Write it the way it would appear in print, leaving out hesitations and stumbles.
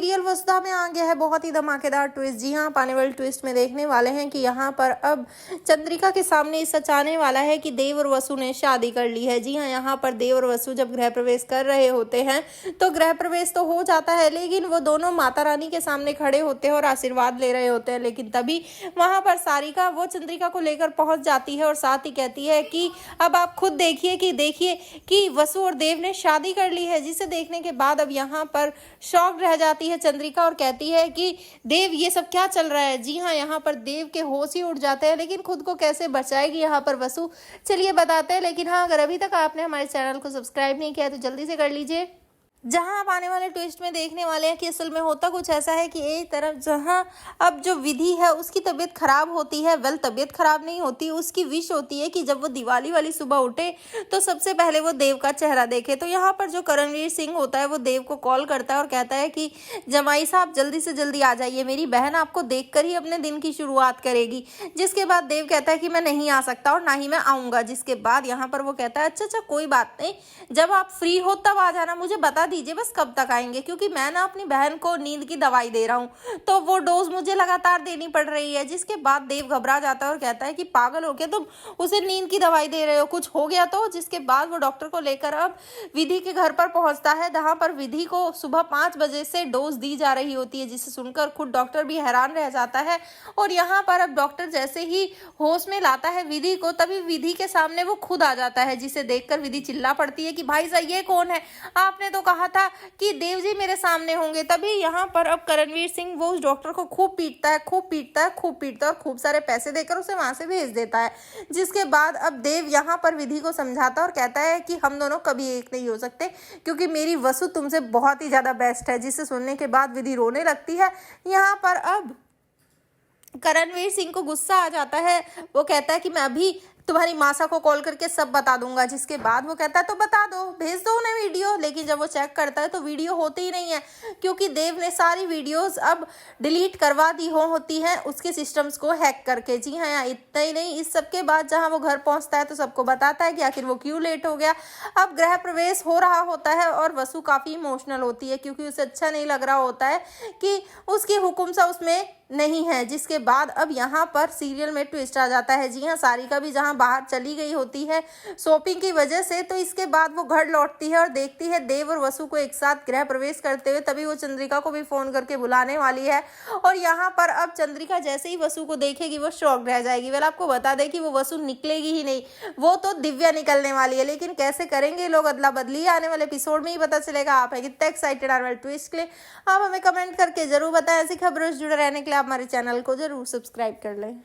Serial वसुधा में आ गया है बहुत ही धमाकेदार ट्विस्ट। जी हाँ, आप आने वाले ट्विस्ट में देखने वाले हैं कि यहाँ पर अब चंद्रिका के सामने सच आने वाला है कि देव और वसु ने शादी कर ली है। जी हाँ, यहाँ पर देव और वसु जब गृह प्रवेश कर रहे होते हैं तो गृह प्रवेश तो हो जाता है, लेकिन वो दोनों माता रानी के सामने खड़े होते हैं और आशीर्वाद ले रहे होते हैं। लेकिन तभी वहाँ पर सारिका वो चंद्रिका को लेकर पहुँच जाती है और साथ ही कहती है कि अब आप खुद देखिए कि वसु और देव ने शादी कर ली है। जिसे देखने के बाद अब यहाँ पर शॉक रह जाती है चंद्रिका और कहती है कि देव ये सब क्या चल रहा है। जी हाँ, यहाँ पर देव के होश ही उड़ जाते हैं, लेकिन खुद को कैसे बचाएगी यहाँ पर वसु, चलिए बताते हैं। लेकिन हाँ, अगर अभी तक आपने हमारे चैनल को सब्सक्राइब नहीं किया तो जल्दी से कर लीजिए। जहां आप आने वाले ट्विस्ट में देखने वाले हैं कि असल में होता कुछ ऐसा है कि एक तरफ जहां अब जो विधि है उसकी तबीयत खराब होती है, तबीयत खराब नहीं होती, उसकी विश होती है कि जब वो दिवाली वाली सुबह उठे तो सबसे पहले वो देव का चेहरा देखे। तो यहाँ पर जो करणवीर सिंह होता है वो देव को कॉल करता है और कहता है कि जमाई साहब जल्दी से जल्दी आ जाइए, मेरी बहन आपको देख कर ही अपने दिन की शुरुआत करेगी। जिसके बाद देव कहता है कि मैं नहीं आ सकता और ना ही मैं आऊँगा। जिसके बाद यहाँ पर वो कहता है अच्छा कोई बात नहीं, जब आप फ्री हो तब आ जाना, मुझे बता दीजिए बस कब तक आएंगे, क्योंकि मैं ना अपनी बहन को नींद की दवाई दे रहा हूँ तो वो डोज मुझे लगातार देनी पड़ रही है। जिसके बाद देव घबरा जाता है और कहता है कि पागल हो गया तुम, उसे नींद की दवाई दे रहे हो, कुछ हो गया तो। जिसके बाद वो डॉक्टर को लेकर अब विधि के घर पर पहुंचता है, जहां पर विधि को सुबह 5 बजे से डोज दी जा रही होती है। जिसे सुनकर खुद डॉक्टर भी हैरान रह जाता है और यहाँ पर अब डॉक्टर जैसे ही होश में लाता है विधि को, तभी विधि के सामने वो खुद आ जाता है। जिसे देखकर विधि चिल्ला पड़ती है कि भाई साहब ये कौन है, आपने तो कहा था कि देव जी मेरे सामने होंगे। तभी यहाँ पर अब करणवीर सिंह वो उस डॉक्टर को खूब पीटता है और खूब सारे पैसे देकर उसे वहां से भेज देता है। जिसके बाद अब देव यहाँ पर विधि को समझाता और कहता है कि हम दोनों कभी एक नहीं हो सकते, क्योंकि मेरी वसु तुमसे बहुत ही ज्यादा बेस्ट है। जिसे सुनने के बाद विधि रोने लगती है। यहाँ पर अब करणवीर सिंह को गुस्सा आ जाता है, वो कहता है कि मैं अभी तुम्हारी मासा को कॉल करके सब बता दूंगा। जिसके बाद वो कहता है तो बता दो, भेज दो उन्हें वीडियो। लेकिन जब वो चेक करता है तो वीडियो होती ही नहीं है, क्योंकि देव ने सारी वीडियोस अब डिलीट करवा दी होती हैं उसके सिस्टम्स को हैक करके। जी हाँ, इतना ही नहीं, इस सब के बाद जहां वो घर पहुंचता है तो सबको बताता है कि आखिर वो क्यों लेट हो गया। अब गृह प्रवेश हो रहा होता है और वसु काफी इमोशनल होती है, क्योंकि उसे अच्छा नहीं लग रहा होता है कि उसकी हुक्म सा उसमें नहीं है। जिसके बाद अब यहाँ पर सीरियल में ट्विस्ट आ जाता है। जी हाँ, सारिका भी जहाँ बाहर चली गई होती है शॉपिंग की वजह से, तो इसके बाद वो घर लौटती है और देखती है देव और वसु को एक साथ गृह प्रवेश करते हुए। तभी वो चंद्रिका को भी फोन करके बुलाने वाली है और यहाँ पर अब चंद्रिका जैसे ही वसु को देखेगी वो शॉक रह जाएगी। वेल आपको बता दें कि वो वसु निकलेगी ही नहीं, वो तो दिव्या निकलने वाली है। लेकिन कैसे करेंगे लोग अदला बदली, आने वाले एपिसोड में ही पता चलेगा। आप है कितना एक्साइटेड आने वाले ट्विस्ट के लिए, आप हमें कमेंट करके जरूर बताएं। ऐसी खबरों से जुड़े रहने के लिए आप हमारे चैनल को जरूर सब्सक्राइब कर लें।